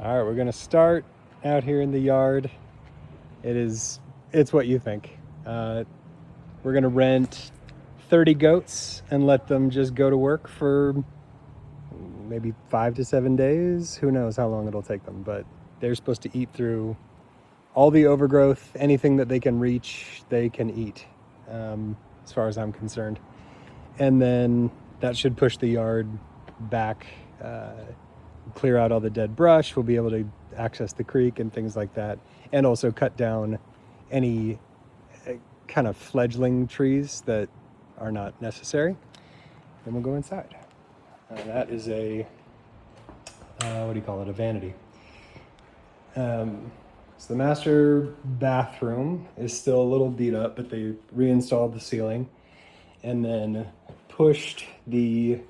All right, we're gonna start out here in the yard. It's what you think. We're gonna rent 30 goats and let them just go to work for maybe 5 to 7 days. Who knows how long it'll take them, but they're supposed to eat through all the overgrowth. Anything that they can reach, they can eat, as far as I'm concerned. And then that should push the yard back, clear out all the dead brush. We'll be able to access the creek and things like that, and also cut down any kind of fledgling trees that are not necessary. Then we'll go inside. That is a, what do you call it, a vanity. So the master bathroom is still a little beat up, but they reinstalled the ceiling and then pushed the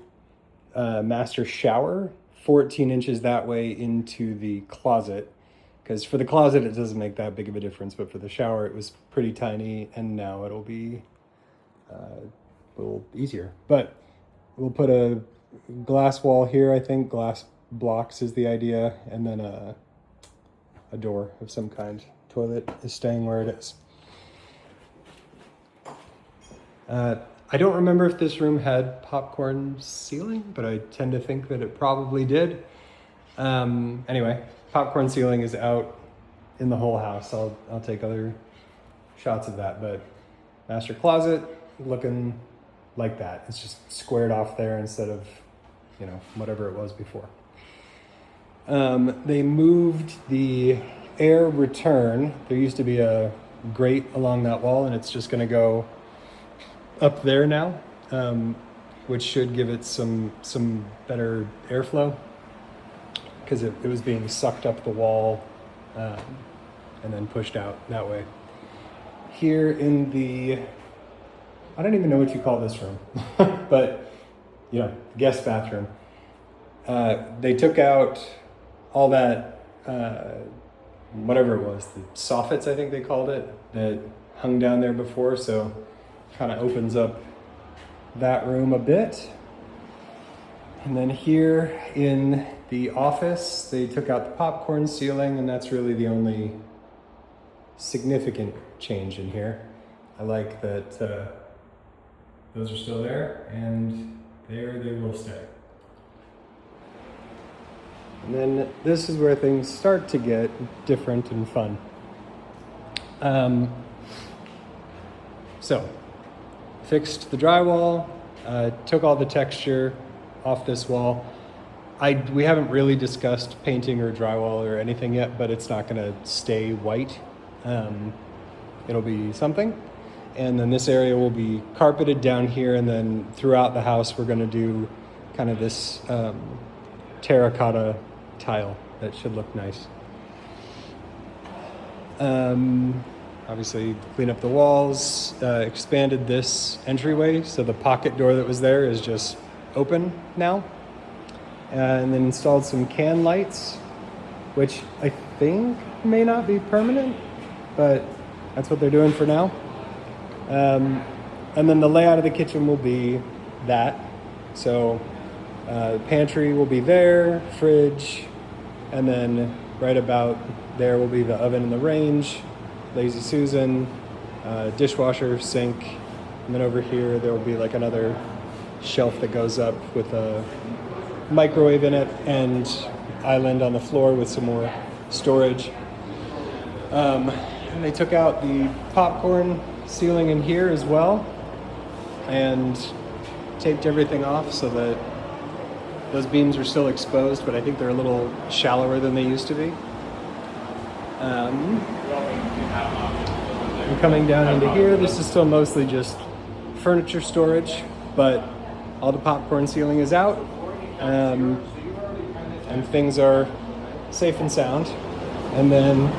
master shower 14 inches that way into the closet, because for the closet it doesn't make that big of a difference, but for the shower it was pretty tiny, and now it'll be a little easier. But we'll put a glass wall here. I think glass blocks is the idea, and then a door of some kind. Toilet is staying where it is. I don't remember if this room had popcorn ceiling, but I tend to think that it probably did. Anyway, popcorn ceiling is out in the whole house. I'll take other shots of that, but master closet looking like that. It's just squared off there instead of, whatever it was before. They moved the air return. There used to be a grate along that wall, and it's just going to go up there now, which should give it some better airflow, because it was being sucked up the wall and then pushed out that way. Here in the, I don't even know what you call this room, but guest bathroom. They took out all that, whatever it was, the soffits, I think they called it, that hung down there before, so kind of opens up that room a bit. And then here in the office, they took out the popcorn ceiling, and that's really the only significant change in here. I like that those are still there, and there they will stay. And then this is where things start to get different and fun. So, fixed the drywall, took all the texture off this wall. We haven't really discussed painting or drywall or anything yet, but it's not gonna stay white. It'll be something. And then this area will be carpeted down here, and then throughout the house we're gonna do kind of this terracotta tile that should look nice. Obviously clean up the walls, expanded this entryway, so the pocket door that was there is just open now. And then installed some can lights, which I think may not be permanent, but that's what they're doing for now. And then the layout of the kitchen will be that. So pantry will be there, fridge, and then right about there will be the oven and the range, Lazy Susan, dishwasher, sink, and then over here there will be like another shelf that goes up with a microwave in it and island on the floor with some more storage. And they took out the popcorn ceiling in here as well and taped everything off so that those beams are still exposed, but I think they're a little shallower than they used to be. And coming down into here, this is still mostly just furniture storage, but all the popcorn ceiling is out, and things are safe and sound. And then,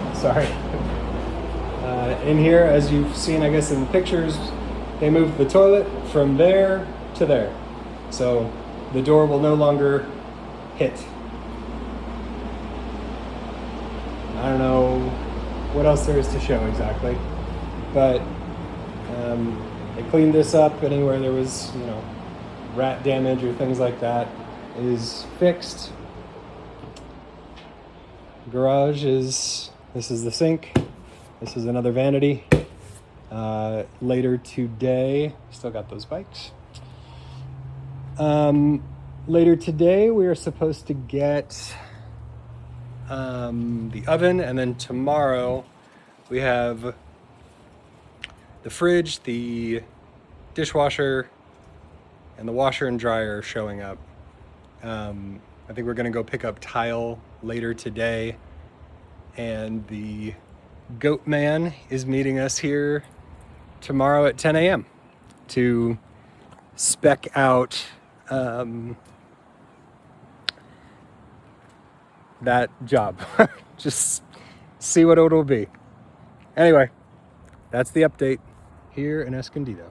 in here, as you've seen, I guess, in the pictures, they moved the toilet from there to there. So the door will no longer hit. I don't know what else there is to show exactly, but they cleaned this up. Anywhere there was, rat damage or things like that is fixed. Garage is, this is the sink. This is another vanity. Later today, still got those bikes. Later today, we are supposed to get the oven, and then tomorrow we have the fridge, the dishwasher, and the washer and dryer showing up. I think we're gonna go pick up tile later today, and the goat man is meeting us here tomorrow at 10 a.m. to spec out that job. Just see what it'll be. Anyway, that's the update here in Escondido.